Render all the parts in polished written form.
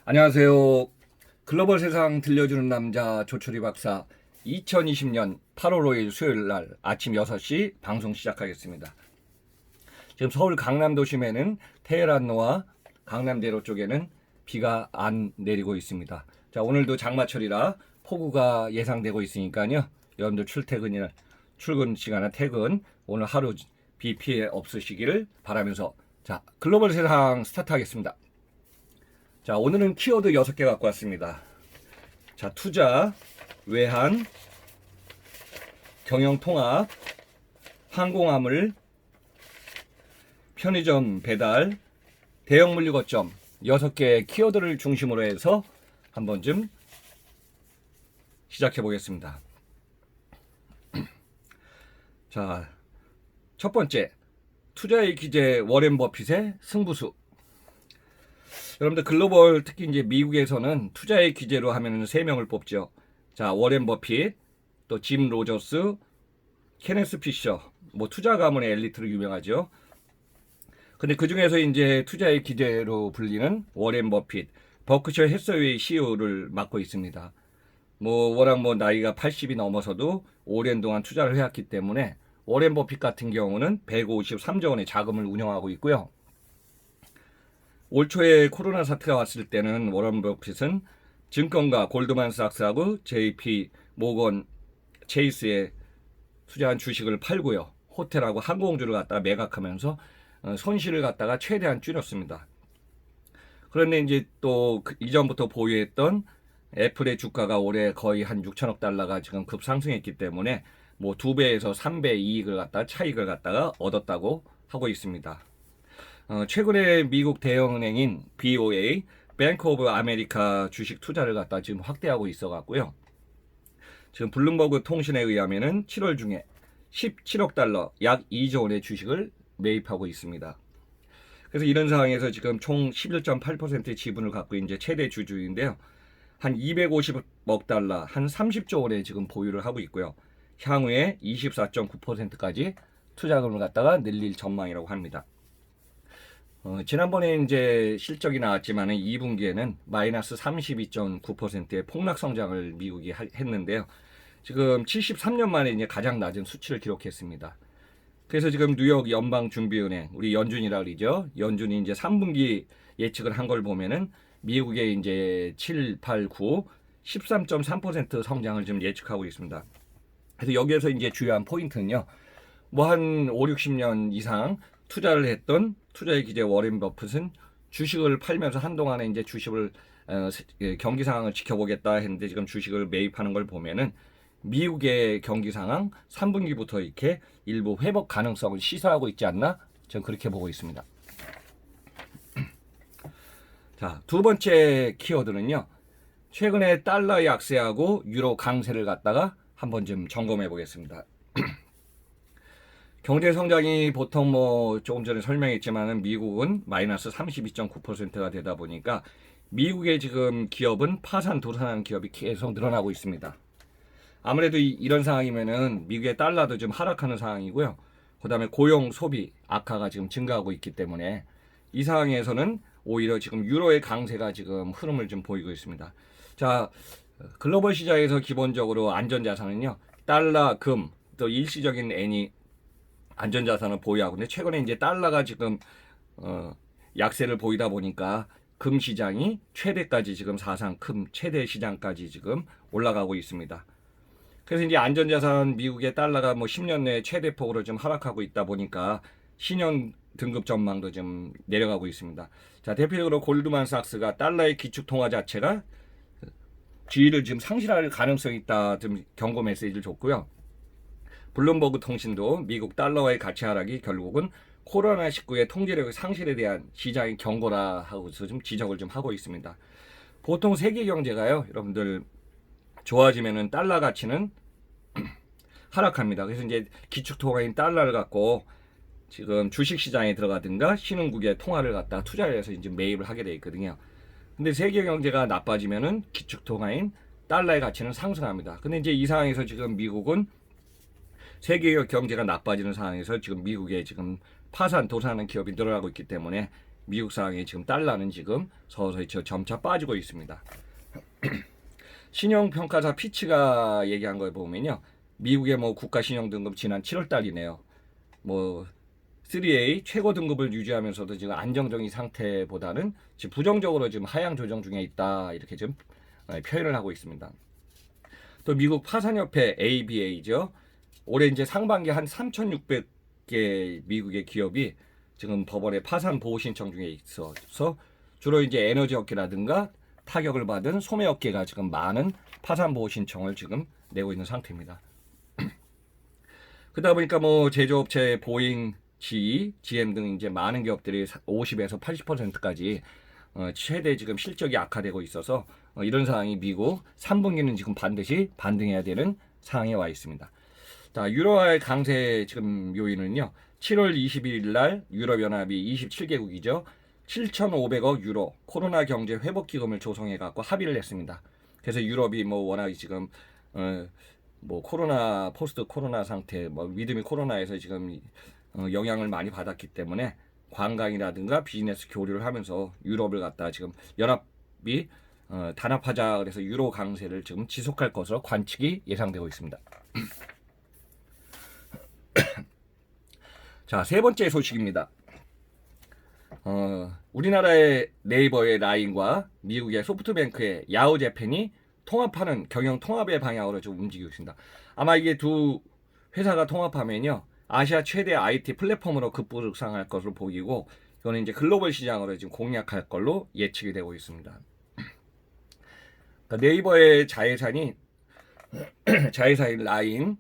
안녕하세요. 글로벌 세상 들려주는 남자 조철희 박사 2020년 8월 5일 수요일 날 아침 6시 방송 시작하겠습니다. 지금 서울 강남 도심에는 테헤란로와 강남대로 쪽에는 비가 안 내리고 있습니다. 자, 오늘도 장마철이라 폭우가 예상되고 있으니까요. 여러분들 출근 시간에 퇴근 오늘 하루 비 피해 없으시기를 바라면서 자, 글로벌 세상 스타트하겠습니다. 자, 오늘은 키워드 6개 갖고 왔습니다. 자, 투자, 외환, 경영통합, 항공화물, 편의점 배달, 대형물류 거점 6개의 키워드를 중심으로 해서 한번 좀 시작해 보겠습니다. 자, 첫 번째, 투자의 기재 워렌 버핏의 승부수. 여러분들 글로벌 특히 이제 미국에서는 투자의 기재로 하면은 3명을 뽑죠. 자, 워렌 버핏, 또 짐 로저스, 케네스 피셔, 뭐 투자 가문의 엘리트로 유명하죠. 근데 그 중에서 이제 투자의 기재로 불리는 워렌 버핏, 버크셔 해서웨이 CEO를 맡고 있습니다. 뭐 워낙 나이가 80이 넘어서도 오랜 동안 투자를 해왔기 때문에 워렌 버핏 같은 경우는 153조 원의 자금을 운영하고 있고요. 올 초에 코로나 사태가 왔을 때는 워런 버핏은 증권가 골드만삭스하고 JP 모건 체이스에 투자한 주식을 팔고요. 호텔하고 항공주를 갖다가 매각하면서 손실을 갖다가 최대한 줄였습니다. 그런데 이제 또 이전부터 보유했던 애플의 주가가 올해 거의 한 6천억 달러가 지금 급상승했기 때문에 뭐 2배에서 3배 이익을 갖다가 차익을 갖다가 얻었다고 하고 있습니다. 최근에 미국 대형은행인 BOA, 뱅크 오브 아메리카 주식 투자를 갖다 지금 확대하고 있어 갖고요. 지금 블룸버그 통신에 의하면은 7월 중에 17억 달러, 약 2조 원의 주식을 매입하고 있습니다. 그래서 이런 상황에서 지금 총 11.8%의 지분을 갖고 이제 최대 주주인데요. 한 250억 달러, 한 30조 원의 지금 보유를 하고 있고요. 향후에 24.9%까지 투자금을 갖다가 늘릴 전망이라고 합니다. 지난번에 이제 실적이 나왔지만은 2분기에는 마이너스 32.9%의 폭락 성장을 미국이 했는데요. 지금 73년 만에 이제 가장 낮은 수치를 기록했습니다. 그래서 지금 뉴욕 연방준비은행, 우리 연준이라 그러죠. 연준이 이제 3분기 예측을 한 걸 보면은 미국의 이제 7, 8, 9, 13.3% 성장을 지금 예측하고 있습니다. 그래서 여기에서 이제 주요한 포인트는요. 뭐 한 5, 60년 이상 투자를 했던 투자의 기재 워렌 버핏은 주식을 팔면서 한동안에 이제 주식을 경기 상황을 지켜보겠다 했는데 지금 주식을 매입하는 걸 보면은 미국의 경기 상황 3분기부터 이렇게 일부 회복 가능성을 시사하고 있지 않나? 저는 그렇게 보고 있습니다. 자, 두 번째 키워드는요. 최근에 달러 약세하고 유로 강세를 갖다가 한번 좀 점검해 보겠습니다. 경제 성장이 보통 조금 전에 설명했지만은 미국은 마이너스 32.9%가 되다 보니까 미국의 지금 기업은 파산 도산하는 기업이 계속 늘어나고 있습니다. 아무래도 이런 상황이면은 미국의 달러도 좀 하락하는 상황이고요. 그다음에 고용 소비 악화가 지금 증가하고 있기 때문에 이 상황에서는 오히려 지금 유로의 강세가 지금 흐름을 좀 보이고 있습니다. 자, 글로벌 시장에서 기본적으로 안전자산은요. 달러, 금, 또 일시적인 애니 안전자산을 보유하고 있는데 최근에 이제 달러가 지금 약세를 보이다 보니까 금 시장이 최대까지 지금 사상 금 최대 시장까지 지금 올라가고 있습니다. 그래서 이제 안전자산 미국의 달러가 10년 내에 최대폭으로 좀 하락하고 있다 보니까 신용 등급 전망도 좀 내려가고 있습니다. 자, 대표적으로 골드만삭스가 달러의 기축 통화 자체가 지위를 지금 상실할 가능성이 있다 좀 경고 메시지를 줬고요. 블룸버그 통신도 미국 달러와의 가치 하락이 결국은 코로나19의 통제력의 상실에 대한 시장의 경고라 하고서 좀 지적을 좀 하고 있습니다. 보통 세계 경제가요, 여러분들 좋아지면은 달러 가치는 하락합니다. 그래서 이제 기축 통화인 달러를 갖고 지금 주식 시장에 들어가든가 신흥국의 통화를 갖다 투자를 해서 이제 매입을 하게 돼 있거든요. 근데 세계 경제가 나빠지면은 기축 통화인 달러의 가치는 상승합니다. 근데 이제 이 상황에서 지금 미국은 세계 경제가 나빠지는 상황에서 지금 미국에 지금 파산 도산하는 기업이 늘어나고 있기 때문에 미국 상황이 지금 달러는 지금 서서히 점차 빠지고 있습니다. 신용평가사 피치가 얘기한 걸 보면요, 미국의 뭐 국가 신용 등급 지난 7월 달이네요. 뭐 3A 최고 등급을 유지하면서도 지금 안정적인 상태보다는 지금 부정적으로 지금 하향 조정 중에 있다, 이렇게 지금 표현을 하고 있습니다. 또 미국 파산협회 ABA죠. 올해 이제 상반기 한 3,600개 미국의 기업이 지금 법원에 파산 보호 신청 중에 있어서 주로 이제 에너지 업계라든가 타격을 받은 소매 업계가 지금 많은 파산 보호 신청을 지금 내고 있는 상태입니다. 그러다 보니까 뭐 제조업체 보잉, GE, GM 등 이제 많은 기업들이 50에서 80%까지 최대 지금 실적이 악화되고 있어서 이런 상황이 미국 3분기는 지금 반드시 반등해야 되는 상황에 와 있습니다. 자, 유로화의 강세 지금 요인은요, 7월 22일 날 유럽연합이 27개국이죠. 7,500억 유로 코로나 경제 회복 기금을 조성해 갖고 합의를 했습니다. 그래서 유럽이 뭐 워낙 지금 뭐 코로나 포스트 코로나 상태, 뭐 위드미 코로나에서 지금 영향을 많이 받았기 때문에 관광이라든가 비즈니스 교류를 하면서 유럽을 갖다 지금 연합이 단합하자, 그래서 유로 강세를 지금 지속할 것으로 관측이 예상되고 있습니다. 자, 세 번째 소식입니다. 우리나라의 네이버의 라인과 미국의 소프트뱅크의 야후재팬이 통합하는 경영 통합의 방향으로 좀 움직이고 있습니다. 아마 이게 두 회사가 통합하면요, 아시아 최대 IT 플랫폼으로 급부상할 것으로 보이고, 이거는 이제 글로벌 시장으로 지금 공략할 걸로 예측이 되고 있습니다. 그러니까 네이버의 자회사인 라인,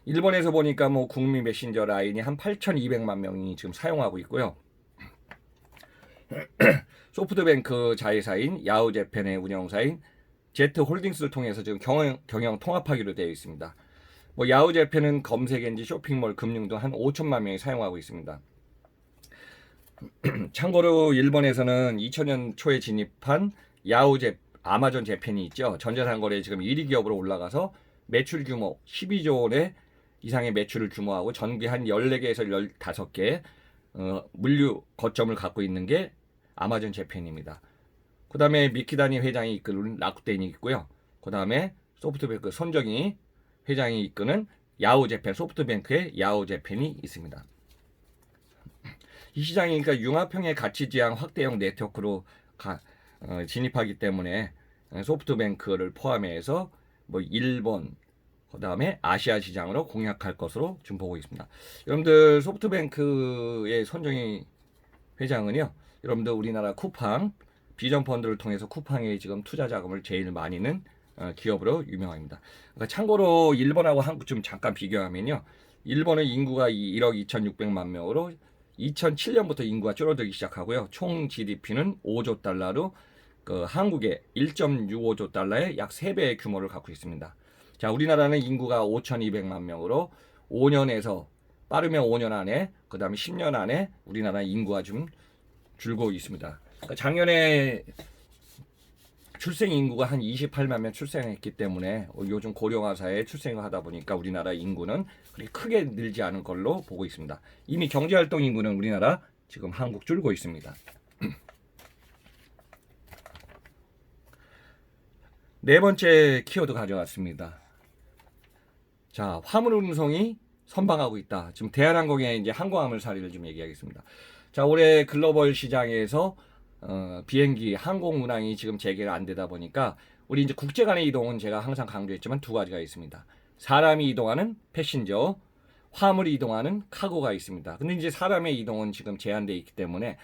일본에서 보니까 뭐 국민 메신저 라인이 한 8,200만 명이 지금 사용하고 있고요. 소프트뱅크 자회사인 야후재팬의 운영사인 제트홀딩스를 통해서 지금 경영 통합하기로 되어 있습니다. 뭐 야후재팬은 검색 엔진, 쇼핑몰, 금융 등 한 5천만 명이 사용하고 있습니다. 참고로 일본에서는 2000년 초에 진입한 아마존 재팬이 있죠. 전자상거래 지금 1위 기업으로 올라가서 매출 규모 12조 원의 이상의 매출을 규모하고 전기 한 14개에서 15개 물류 거점을 갖고 있는 게 아마존 재팬입니다. 그 다음에 미키다니 회장이 이끄는 라쿠텐이 있고요. 그 다음에 소프트뱅크 손정희 회장이 이끄는 야후재팬, 소프트뱅크의 야후재팬이 있습니다. 이 시장이 그러니까 융합형의 가치지향 확대형 네트워크로 진입하기 때문에 소프트뱅크를 포함해서 뭐 일본, 그 다음에 아시아 시장으로 공략할 것으로 지금 보고 있습니다. 여러분들 소프트뱅크의 손정희 회장은요, 여러분들 우리나라 쿠팡 비전 펀드를 통해서 쿠팡에 지금 투자 자금을 제일 많이 는 기업으로 유명합니다. 그러니까 참고로 일본하고 한국 좀 잠깐 비교하면요, 일본은 인구가 1억 2,600만 명으로 2007년부터 인구가 줄어들기 시작하고요, 총 GDP는 5조 달러로 한국의 1.65조 달러의 약 3배의 규모를 갖고 있습니다. 자, 우리나라는 인구가 5,200만 명으로 5년에서 빠르면 5년 안에, 그 다음에 10년 안에 우리나라 인구가 좀 줄고 있습니다. 그러니까 작년에 출생 인구가 한 28만 명 출생했기 때문에 요즘 고령화 사회에 출생을 하다 보니까 우리나라 인구는 그렇게 크게 늘지 않을 걸로 보고 있습니다. 이미 경제활동 인구는 우리나라 지금 한국 줄고 있습니다. 네 번째 키워드 가져왔습니다. 자, 화물 운송이 선방하고 있다. 지금 대한항공의 이제 항공화물 사례를 좀 얘기하겠습니다. 자, 올해 글로벌 시장에서 비행기 항공 운항이 지금 재개가 안 되다 보니까 우리 이제 국제 간의 이동은 제가 항상 강조했지만 두 가지가 있습니다. 사람이 이동하는 패신저, 화물이 이동하는 카고가 있습니다. 근데 이제 사람의 이동은 지금 제한되어 있기 때문에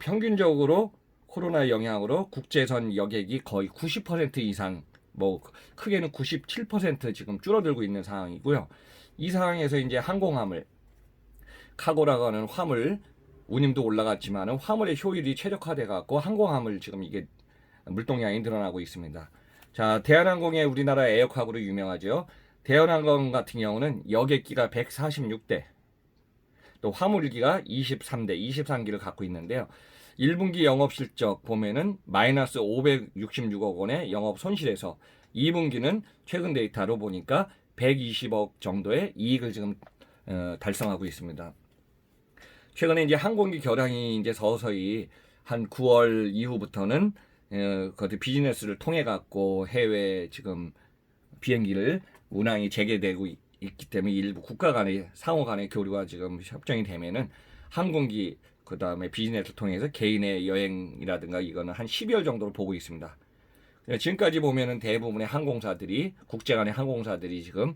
평균적으로 코로나 영향으로 국제선 여객이 거의 90% 이상, 뭐 크게는 97% 지금 줄어들고 있는 상황이고요. 이 상황에서 이제 항공화물, 카고라고 하는 화물 운임도 올라갔지만은 화물의 효율이 최적화돼 갖고 항공화물 지금 이게 물동량이 늘어나고 있습니다. 자, 대한항공의 우리나라 에어카고로 유명하죠. 대한항공 같은 경우는 여객기가 146대, 또 화물기가 23대, 23기를 갖고 있는데요. 1분기 영업실적 보면은 마이너스 566억 원의 영업 손실에서 2분기는 최근 데이터로 보니까 120억 정도의 이익을 지금 달성하고 있습니다. 최근에 이제 항공기 결항이 이제 서서히 한 9월 이후부터는 그 비즈니스를 통해 갖고 해외 지금 비행기를 운항이 재개되고 있기 때문에 일부 국가 간의 상호 간의 교류가 지금 협정이 되면은 항공기 그다음에 비즈니스를 통해서 개인의 여행이라든가 이거는 한 12월 정도로 보고 있습니다. 지금까지 보면은 대부분의 항공사들이 국제 간의 항공사들이 지금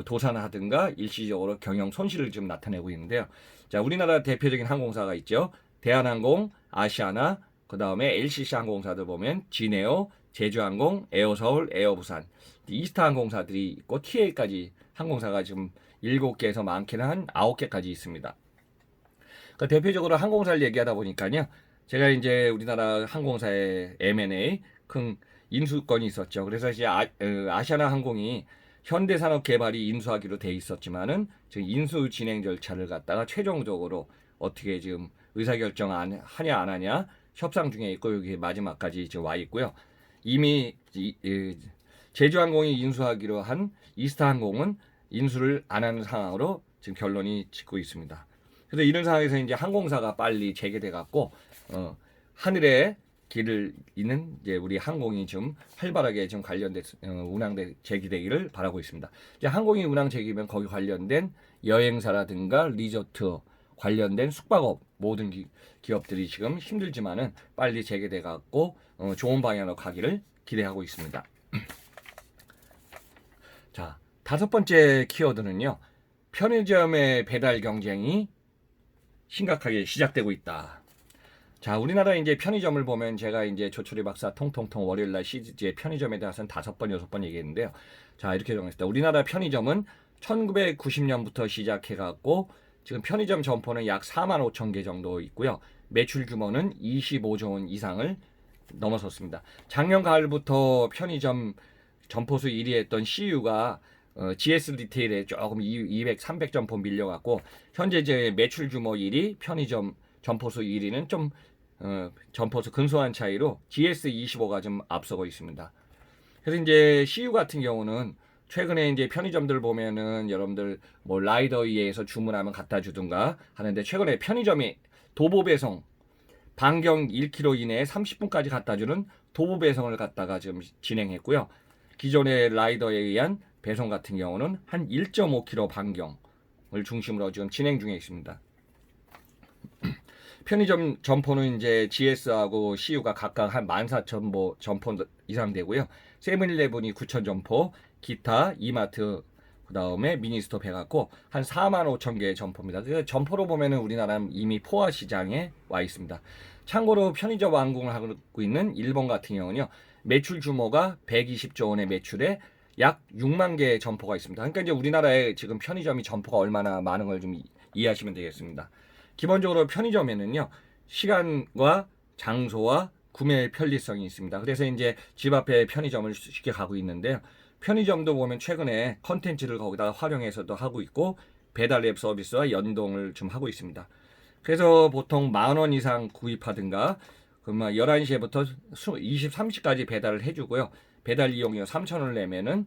도산하든가 일시적으로 경영 손실을 좀 나타내고 있는데요. 자, 우리나라 대표적인 항공사가 있죠. 대한항공, 아시아나, 그 다음에 LCC 항공사들 보면 진에어, 제주항공, 에어서울, 에어부산, 이스타 항공사들이 있고 TA까지 항공사가 지금 7개에서 많게는 한 9개까지 있습니다. 그러니까 대표적으로 항공사를 얘기하다 보니까요. 제가 이제 우리나라 항공사의 M&A 큰 인수권이 있었죠. 그래서 이제 아시아나 항공이 현대산업개발이 인수하기로 돼 있었지만은 지금 인수 진행 절차를 갖다가 최종적으로 어떻게 지금 의사결정 하냐 안 하냐 협상 중에 있고 여기 마지막까지 지금 와 있고요. 이미 제주항공이 인수하기로 한 이스타항공은 인수를 안 하는 상황으로 지금 결론이 짓고 있습니다. 그래서 이런 상황에서 이제 항공사가 빨리 재개돼 갖고 하늘에 길을 잇는 이제 우리 항공이 좀 활발하게 좀 관련된 운항 재개되기를 바라고 있습니다. 이제 항공이 운항 재개면 거기 관련된 여행사라든가 리조트 관련된 숙박업 모든 기업들이 지금 힘들지만은 빨리 재개돼 갖고 좋은 방향으로 가기를 기대하고 있습니다. 자, 5번째 키워드는요. 편의점의 배달 경쟁이 심각하게 시작되고 있다. 자, 우리나라 이제 편의점을 보면 제가 이제 조철희 박사 통통통 월요일날 시리즈의 편의점에 대해서는 5번, 6번 얘기했는데요. 자, 이렇게 정했습니다. 우리나라 편의점은 1990년부터 시작해갖고 지금 편의점 점포는 약 4만 5천 개 정도 있고요. 매출 규모는 25조 원 이상을 넘어섰습니다. 작년 가을부터 편의점 점포수 1위 했던 CU가 GS 리테일에 조금 200, 300점포 밀려갖고 현재 제 매출 규모 1위, 편의점 점포수 1위는 좀 점포수 근소한 차이로 GS25가 좀 앞서고 있습니다. 그래서 이제 CU 같은 경우는 최근에 이제 편의점들 보면은 여러분들 뭐 라이더에 의해서 주문하면 갖다 주든가 하는데 최근에 편의점이 도보 배송 반경 1km 이내에 30분까지 갖다 주는 도보 배송을 갖다가 지금 진행했고요. 기존의 라이더에 의한 배송 같은 경우는 한 1.5km 반경을 중심으로 지금 진행 중에 있습니다. 편의점 점포는 이제 GS하고 CU가 각각 한 14,000 점포 이상 되고요. 세븐일레븐이 9,000점포, 기타, 이마트, 그 다음에 미니스톱 해갖고 한 4만 5천 개의 점포입니다. 그 점포로 보면은 우리나라는 이미 포화 시장에 와 있습니다. 참고로 편의점 완공을 하고 있는 일본 같은 경우는요. 매출 규모가 120조 원의 매출에 약 6만 개의 점포가 있습니다. 그러니까 이제 우리나라에 지금 편의점이 점포가 얼마나 많은 걸 좀 이해하시면 되겠습니다. 기본적으로 편의점에는요. 시간과 장소와 구매 편리성이 있습니다. 그래서 이제 집 앞에 편의점을 쉽게 가고 있는데요. 편의점도 보면 최근에 컨텐츠를 거기다가 활용해서도 하고 있고 배달 앱 서비스와 연동을 좀 하고 있습니다. 그래서 보통 10,000원 이상 구입하든가 그러면 11시부터 23시까지 배달을 해주고요. 배달 이용료 3,000원을 내면은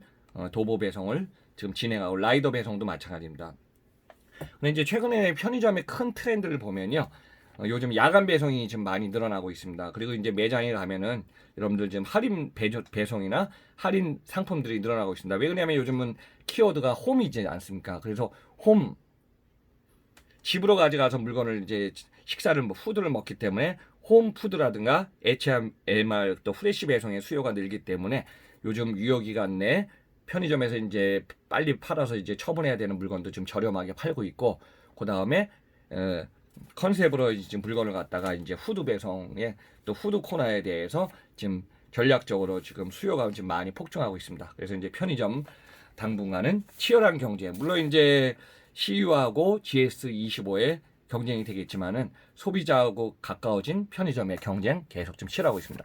도보 배송을 지금 진행하고 라이더 배송도 마찬가지입니다. 근데 이제 최근에 편의점의 큰 트렌드를 보면요. 요즘 야간 배송이 좀 많이 늘어나고 있습니다. 그리고 이제 매장에 가면은 여러분들 지금 할인 배송이나 할인 상품들이 늘어나고 있습니다. 왜 그러냐면 요즘은 키워드가 홈이지 않습니까? 그래서 홈 집으로 가져가서 물건을 이제 식사를 후드를 먹기 때문에 홈푸드라든가 H&MR 또 후레쉬 배송의 수요가 늘기 때문에 요즘 유효기간 내 편의점에서 이제 빨리 팔아서 이제 처분해야 되는 물건도 좀 저렴하게 팔고 있고 그 다음에 컨셉으로 지금 물건을 갖다가 이제 후드 배송에 또 후드 코너에 대해서 지금 전략적으로 지금 수요가 지금 많이 폭증하고 있습니다. 그래서 이제 편의점 당분간은 치열한 경쟁, 물론 이제 CU하고 GS25의 경쟁이 되겠지만은 소비자하고 가까워진 편의점의 경쟁 계속 좀 치열하고 있습니다.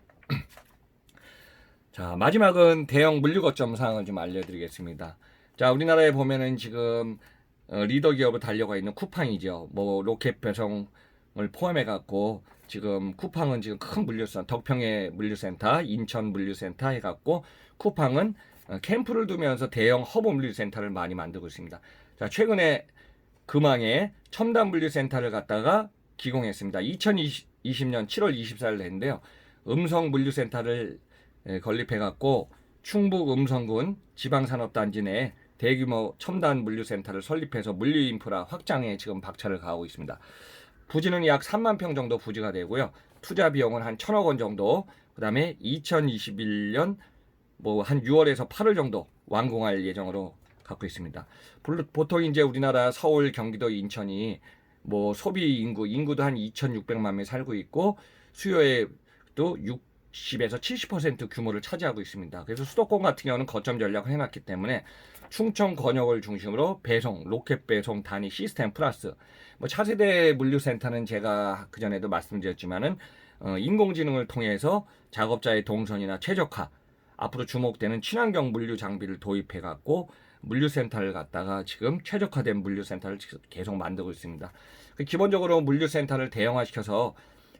자, 마지막은 대형 물류거점 상황을 좀 알려드리겠습니다. 자, 우리나라에 보면은 지금 리더 기업으로 달려가 있는 쿠팡이죠. 뭐 로켓 배송을 포함해 갖고 지금 쿠팡은 지금 큰 물류센터, 덕평의 물류센터, 인천 물류센터 해갖고 쿠팡은 캠프를 두면서 대형 허브 물류센터를 많이 만들고 있습니다. 자, 최근에 금왕에 첨단 물류센터를 갖다가 기공했습니다. 2020년 7월 24일 했는데요. 음성 물류센터를 건립해갖고 충북 음성군 지방산업단지 내에 대규모 첨단 물류센터를 설립해서 물류인프라 확장에 지금 박차를 가하고 있습니다. 부지는 약 3만 평 정도 부지가 되고요. 투자 비용은 한 1,000억 원 정도, 그 다음에 2021년 뭐 한 6월에서 8월 정도 완공할 예정으로 갖고 있습니다. 보통 이제 우리나라 서울, 경기도, 인천이 뭐 소비 인구도 한 2,600만 명이 살고 있고 수요에도 60에서 70% 규모를 차지하고 있습니다. 그래서 수도권 같은 경우는 거점 전략을 해놨기 때문에 충청 권역을 중심으로 배송, 로켓 배송 단위 시스템 플러스 뭐 차세대 물류센터는 제가 그전에도 말씀드렸지만은 인공지능을 통해서 작업자의 동선이나 최적화, 앞으로 주목되는 친환경 물류 장비를 도입해 갖고 물류센터를 갖다가 지금 최적화된 물류센터를 계속 만들고 있습니다. 기본적으로 물류센터를 대형화시켜서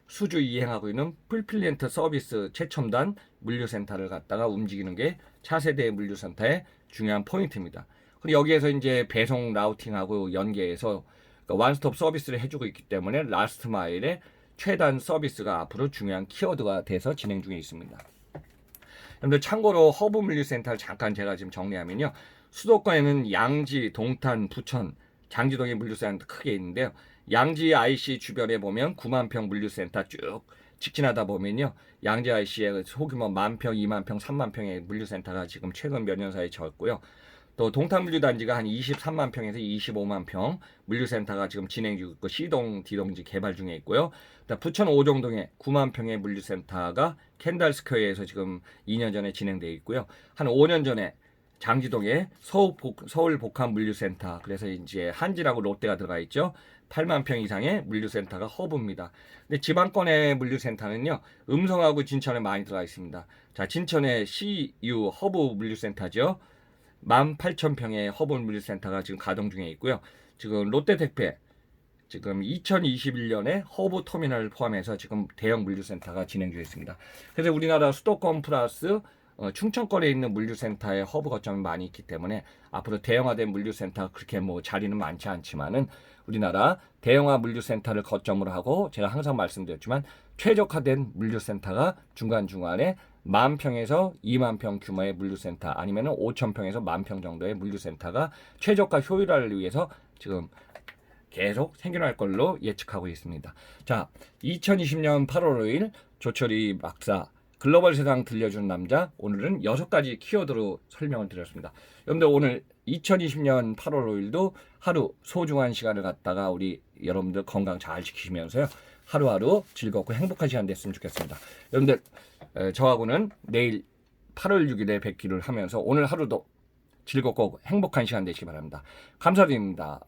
수주 이행하고 있는 풀필리언트 서비스 최첨단 물류센터를 갖다가 움직이는 게 차세대 물류센터의 중요한 포인트입니다. 그리고 여기에서 이제 배송 라우팅하고 연계해서 원스톱 서비스를 해주고 있기 때문에 라스트 마일의 최단 서비스가 앞으로 중요한 키워드가 돼서 진행 중에 있습니다. 여러분들 참고로 허브 물류센터를 잠깐 제가 지금 정리하면요. 수도권에는 양지, 동탄, 부천, 장지동의 물류센터 크게 있는데요. 양지 IC 주변에 보면 9만 평 물류센터 쭉 직진하다 보면요. 양지 IC의 소규모 1만 평, 2만 평, 3만 평의 물류센터가 지금 최근 몇 년 사이에 졌고요. 또 동탄 물류단지가 한 23만 평에서 25만 평 물류센터가 지금 진행 중이고 있고 C동, D동지 개발 중에 있고요. 부천 오정동에 9만 평의 물류센터가 캔달스퀘어에서 지금 2년 전에 진행되어 있고요. 한 5년 전에 장지동에 서울 복합 물류센터, 그래서 이제 한진하고 롯데가 들어가 있죠. 8만 평 이상의 물류센터가 허브입니다. 근데 지방권의 물류센터는요, 음성하고 진천에 많이 들어가 있습니다. 자, 진천의 CU 허브 물류센터죠. 18,000평의 허브 물류센터가 지금 가동 중에 있고요. 지금 롯데택배 지금 2021년에 허브 터미널을 포함해서 지금 대형 물류센터가 진행 중에 있습니다. 그래서 우리나라 수도권 플러스 충청권에 있는 물류센터의 허브 거점이 많이 있기 때문에 앞으로 대형화된 물류센터 그렇게 뭐 자리는 많지 않지만은 우리나라 대형화 물류센터를 거점으로 하고 제가 항상 말씀드렸지만 최적화된 물류센터가 중간중간에 10,000평에서 20,000평 규모의 물류센터 아니면 5,000평에서 10,000평 정도의 물류센터가 최저가 효율화를 위해서 지금 계속 생겨날 걸로 예측하고 있습니다. 자, 2020년 8월 5일 조철이 박사 글로벌 세상 들려주는 남자, 오늘은 6가지 키워드로 설명을 드렸습니다. 여러분들 오늘 2020년 8월 5일도 하루 소중한 시간을 갖다가 우리 여러분들 건강 잘 지키시면서요. 하루하루 즐겁고 행복한 시간 됐으면 좋겠습니다. 여러분들 저하고는 내일 8월 6일에 뵙기를 하면서 오늘 하루도 즐겁고 행복한 시간 되시기 바랍니다. 감사드립니다.